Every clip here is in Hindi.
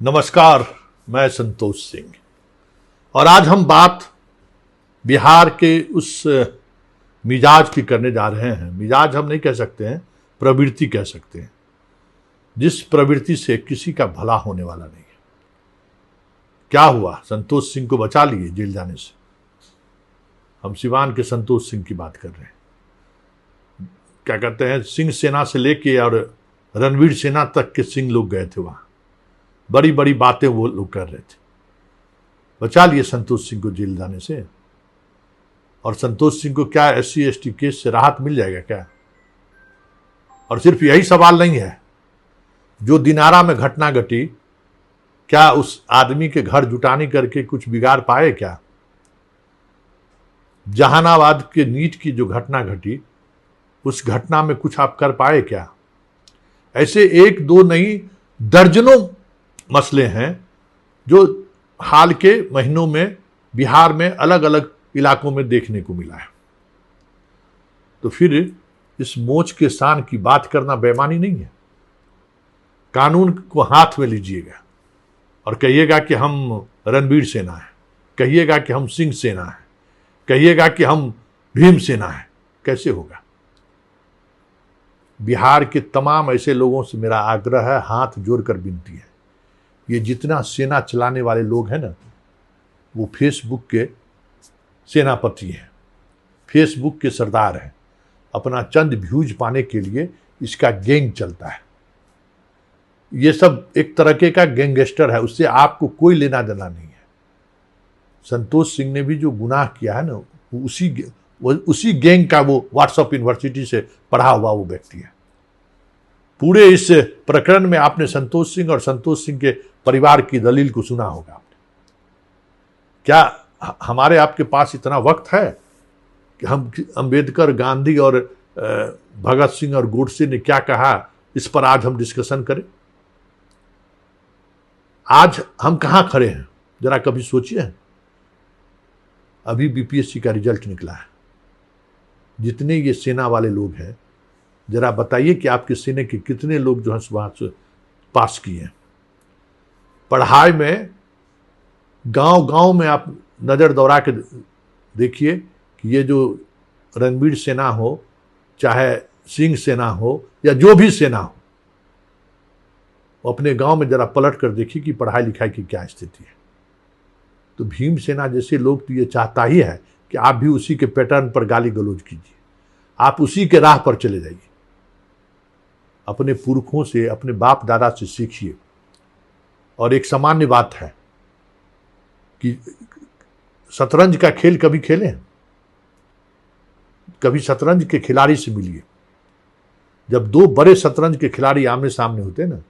नमस्कार, मैं संतोष सिंह और आज हम बात बिहार के उस मिजाज की करने जा रहे हैं। मिजाज हम नहीं कह सकते हैं, प्रवृत्ति कह सकते हैं, जिस प्रवृत्ति से किसी का भला होने वाला नहीं है। क्या हुआ? संतोष सिंह को बचा लिए जेल जाने से। हम सिवान के संतोष सिंह की बात कर रहे हैं। क्या कहते हैं, सिंह सेना से लेके और रणवीर सेना तक के सिंह लोग गए थे वहां। बड़ी बड़ी बातें वो लोग कर रहे थे। बचा लिए संतोष सिंह को जेल जाने से। और संतोष सिंह को क्या SC/ST केस से राहत मिल जाएगा क्या? और सिर्फ यही सवाल नहीं है, जो दिनारा में घटना घटी, क्या उस आदमी के घर जुटानी करके कुछ बिगाड़ पाए क्या? जहानाबाद के नीट की जो घटना घटी, उस घटना में कुछ आप कर पाए क्या? ऐसे एक दो नहीं, दर्जनों मसले हैं जो हाल के महीनों में बिहार में अलग अलग इलाकों में देखने को मिला है। तो फिर इस मोच के सान की बात करना बेईमानी नहीं है। कानून को हाथ में लीजिएगा और कहिएगा कि हम रणवीर सेना है, कहिएगा कि हम सिंह सेना है, कहिएगा कि हम भीम सेना है। कैसे होगा? बिहार के तमाम ऐसे लोगों से मेरा आग्रह है, हाथ जोड़कर विनती है, ये जितना सेना चलाने वाले लोग हैं ना, वो फेसबुक के सेनापति हैं, फेसबुक के सरदार हैं। अपना चंद व्यूज पाने के लिए इसका गैंग चलता है। ये सब एक तरह का गैंगस्टर है, उससे आपको कोई लेना देना नहीं है। संतोष सिंह ने भी जो गुनाह किया है ना, उसी गैंग का वो व्हाट्सएप यूनिवर्सिटी से पढ़ा हुआ वो व्यक्ति है। पूरे इस प्रकरण में आपने संतोष सिंह और संतोष सिंह के परिवार की दलील को सुना होगा। क्या हमारे आपके पास इतना वक्त है कि हम अंबेडकर, गांधी और भगत सिंह और गोडसे ने क्या कहा, इस पर आज हम डिस्कशन करें? आज हम कहां खड़े हैं, जरा कभी सोचिए। अभी BPSC का रिजल्ट निकला है। जितने ये सेना वाले लोग हैं, जरा बताइए कि आपके सेना के कितने लोग जो है वहां से पास किए हैं। पढ़ाई में गांव गांव में आप नजर दौड़ा के देखिए कि ये जो रणवीर सेना हो, चाहे सिंह सेना हो या जो भी सेना हो, अपने गांव में जरा पलट कर देखिए कि पढ़ाई लिखाई की क्या स्थिति है। तो भीम सेना जैसे लोग तो ये चाहता ही है कि आप भी उसी के पैटर्न पर गाली गलौज कीजिए, आप उसी के राह पर चले जाइए। अपने पुरखों से, अपने बाप दादा से सीखिए। और एक सामान्य बात है कि शतरंज का खेल कभी खेले हैं? कभी शतरंज के खिलाड़ी से मिलिए। जब दो बड़े शतरंज के खिलाड़ी आमने सामने होते हैं ना,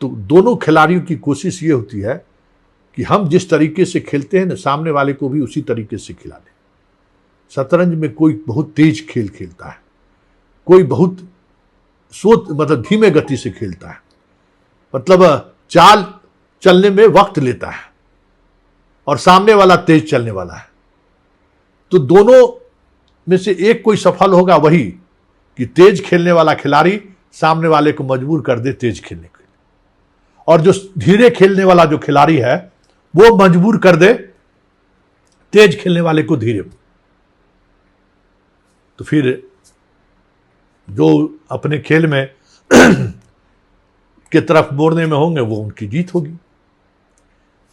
तो दोनों खिलाड़ियों की कोशिश ये होती है कि हम जिस तरीके से खेलते हैं ना, सामने वाले को भी उसी तरीके से खिला दें। शतरंज में कोई बहुत तेज खेल खेलता है, कोई बहुत मतलब धीमे गति से खेलता है, मतलब चाल चलने में वक्त लेता है, और सामने वाला तेज चलने वाला है। तो दोनों में से एक कोई सफल होगा, वही कि तेज खेलने वाला खिलाड़ी सामने वाले को मजबूर कर दे तेज खेलने के लिए, और जो धीरे खेलने वाला जो खिलाड़ी है वो मजबूर कर दे तेज खेलने वाले को धीरे। तो फिर जो अपने खेल में के तरफ मोड़ने में होंगे, वो उनकी जीत होगी।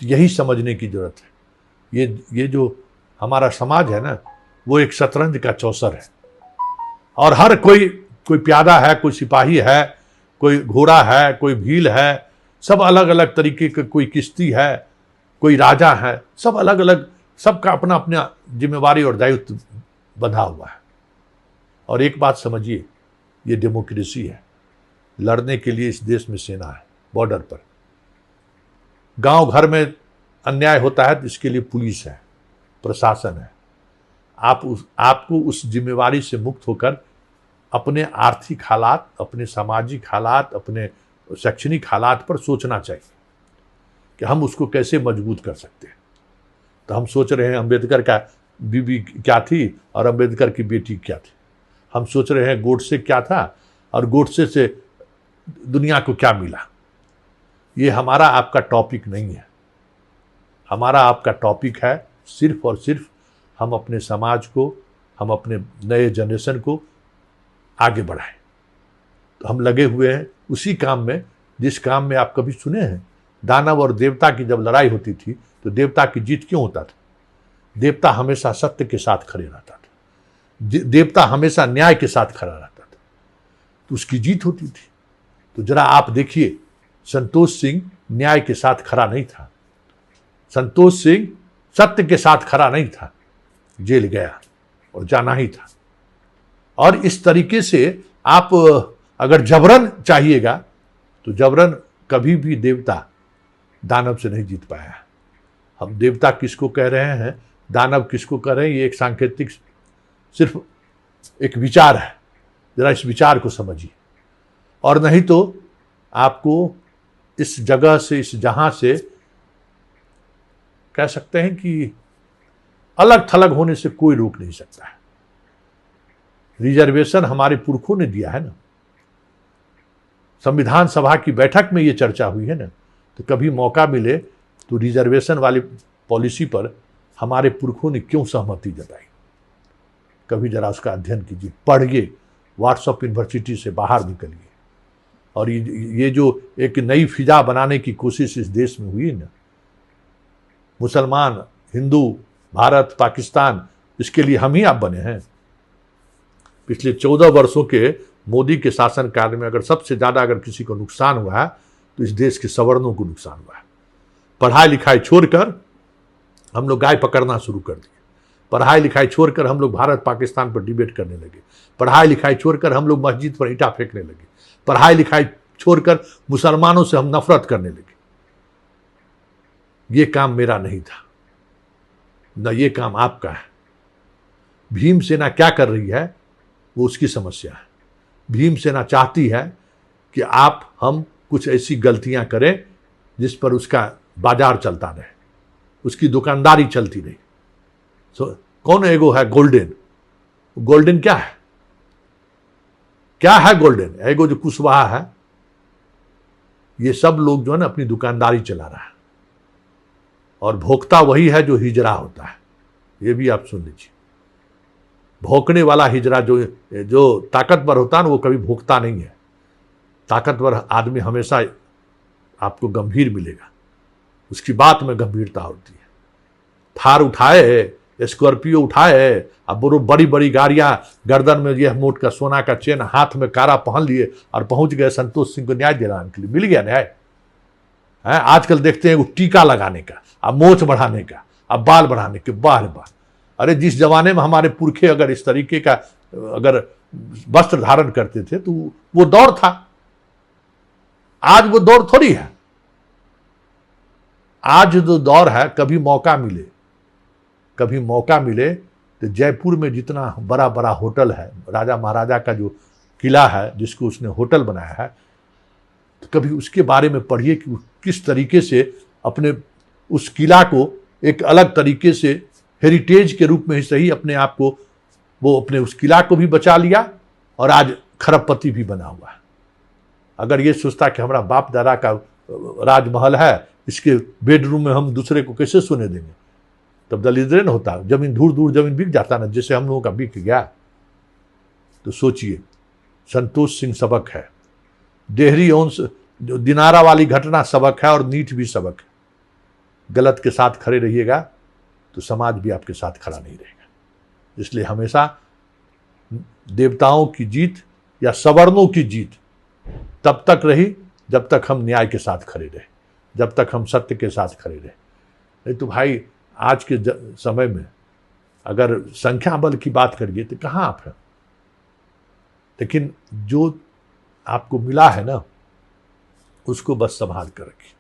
तो यही समझने की जरूरत है। ये जो हमारा समाज है ना, वो एक शतरंज का चौसर है, और हर कोई प्यादा है, कोई सिपाही है, कोई घोड़ा है, कोई भील है, सब अलग अलग तरीके के, कोई किश्ती है, कोई राजा है, सब अलग अलग, सबका अपना अपना जिम्मेवारी और दायित्व बंधा हुआ है। और एक बात समझिए, ये डेमोक्रेसी है। लड़ने के लिए इस देश में सेना है, बॉर्डर पर। गांव घर में अन्याय होता है तो इसके लिए पुलिस है, प्रशासन है। आपको उस जिम्मेवारी से मुक्त होकर अपने आर्थिक हालात, अपने सामाजिक हालात, अपने शैक्षणिक हालात पर सोचना चाहिए कि हम उसको कैसे मजबूत कर सकते हैं। तो हम सोच रहे हैं अंबेडकर का बीबी क्या थी और अंबेडकर की बेटी क्या थी। हम सोच रहे हैं गोडसे क्या था और गोडसे से दुनिया को क्या मिला। ये हमारा आपका टॉपिक नहीं है। हमारा आपका टॉपिक है सिर्फ और सिर्फ हम अपने समाज को, हम अपने नए जनरेशन को आगे बढ़ाएं। तो हम लगे हुए हैं उसी काम में जिस काम में आप कभी सुने हैं दानव और देवता की जब लड़ाई होती थी तो देवता की जीत क्यों होता था? देवता हमेशा सत्य के साथ खड़े रहता था, देवता हमेशा न्याय के साथ खड़ा रहता था, तो उसकी जीत होती थी। तो जरा आप देखिए, संतोष सिंह न्याय के साथ खड़ा नहीं था, संतोष सिंह सत्य के साथ खड़ा नहीं था, जेल गया और जाना ही था। और इस तरीके से आप अगर जबरन चाहिएगा तो जबरन कभी भी देवता दानव से नहीं जीत पाया। हम देवता किसको कह रहे हैं, दानव किसको कह रहे हैं, ये एक सांकेतिक सिर्फ एक विचार है। जरा इस विचार को समझिए, और नहीं तो आपको इस जगह से, इस जहां से कह सकते हैं कि अलग थलग होने से कोई रोक नहीं सकता है। रिजर्वेशन हमारे पुरखों ने दिया है ना, संविधान सभा की बैठक में ये चर्चा हुई है ना, तो कभी मौका मिले तो रिजर्वेशन वाली पॉलिसी पर हमारे पुरखों ने क्यों सहमति जताई, कभी जरा उसका अध्ययन कीजिए, पढ़िए, व्हाट्सएप यूनिवर्सिटी से बाहर निकलिए। और ये जो एक नई फिजा बनाने की कोशिश इस देश में हुई ना, मुसलमान, हिंदू, भारत, पाकिस्तान, इसके लिए हम ही आप बने हैं। पिछले 14 वर्षों के मोदी के शासनकाल में अगर सबसे ज्यादा अगर किसी को नुकसान हुआ है तो इस देश के सवर्णों को नुकसान हुआ है। पढ़ाई लिखाई छोड़कर हम लोग गाय पकड़ना शुरू कर दिए, पढ़ाई लिखाई छोड़कर हम लोग भारत पाकिस्तान पर डिबेट करने लगे, पढ़ाई लिखाई छोड़कर हम लोग मस्जिद पर ईंटा फेंकने लगे, पढ़ाई लिखाई छोड़कर मुसलमानों से हम नफरत करने लगे। ये काम मेरा नहीं था, न ये काम आपका है। भीमसेना क्या कर रही है वो उसकी समस्या है। भीमसेना चाहती है कि आप हम कुछ ऐसी गलतियां करें जिस पर उसका बाजार चलता रहे, उसकी दुकानदारी चलती रहे। कौन एगो है गोल्डन? गोल्डन क्या है? क्या है गोल्डन? एगो जो कुशवाहा है, ये सब लोग जो है ना अपनी दुकानदारी चला रहा है, और भोक्ता वही है जो हिजरा होता है। ये भी आप सुन लीजिए, भोंकने वाला हिजरा जो ताकतवर होता है ना, वो कभी भोगता नहीं है। ताकतवर आदमी हमेशा आपको गंभीर मिलेगा, उसकी बात में गंभीरता होती है। थार उठाए, स्कॉर्पियो उठाए, अब बड़ी बड़ी गाड़ियां, गर्दन में यह मोट का सोना का चेन, हाथ में कारा पहन लिए और पहुंच गए संतोष सिंह को न्याय दिलाने के लिए। मिल गया न्याय है। आजकल देखते हैं टीका लगाने का, अब मोछ बढ़ाने का, अब बाल बढ़ाने के, वाह रे वाह। अरे जिस जमाने में हमारे पुरखे अगर इस तरीके का अगर वस्त्र धारण करते थे तो वो दौर था। आज वो दौर थोड़ी है। आज जो दौर है, कभी मौका मिले तो जयपुर में जितना बड़ा बड़ा होटल है, राजा महाराजा का जो किला है जिसको उसने होटल बनाया है, तो कभी उसके बारे में पढ़िए कि किस तरीके से अपने उस किला को एक अलग तरीके से हेरिटेज के रूप में ही सही अपने आप को, वो अपने उस किला को भी बचा लिया और आज खरबपति भी बना हुआ है। अगर ये सोचता कि हमारा बाप दादा का राजमहल है, इसके बेडरूम में हम दूसरे को कैसे सोने देंगे, तब दलिद्र न होता, जमीन दूर दूर जमीन बिक जाता ना, जैसे हम लोगों का बिक गया। तो सोचिए, संतोष सिंह सबक है, देहरी ओंस जो दिनारा वाली घटना सबक है, और नीट भी सबक है। गलत के साथ खड़े रहिएगा तो समाज भी आपके साथ खड़ा नहीं रहेगा। इसलिए हमेशा देवताओं की जीत या सवर्णों की जीत तब तक रही जब तक हम न्याय के साथ खड़े रहे, जब तक हम सत्य के साथ खड़े रहे। नहीं तो भाई आज के समय में अगर संख्या बल की बात करिए तो कहाँ आप हैं। लेकिन जो आपको मिला है ना, उसको बस संभाल कर रखिए।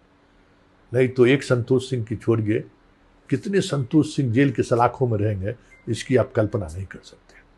नहीं तो एक संतोष सिंह की छोड़िए, कितने संतोष सिंह जेल के सलाखों में रहेंगे, इसकी आप कल्पना नहीं कर सकते।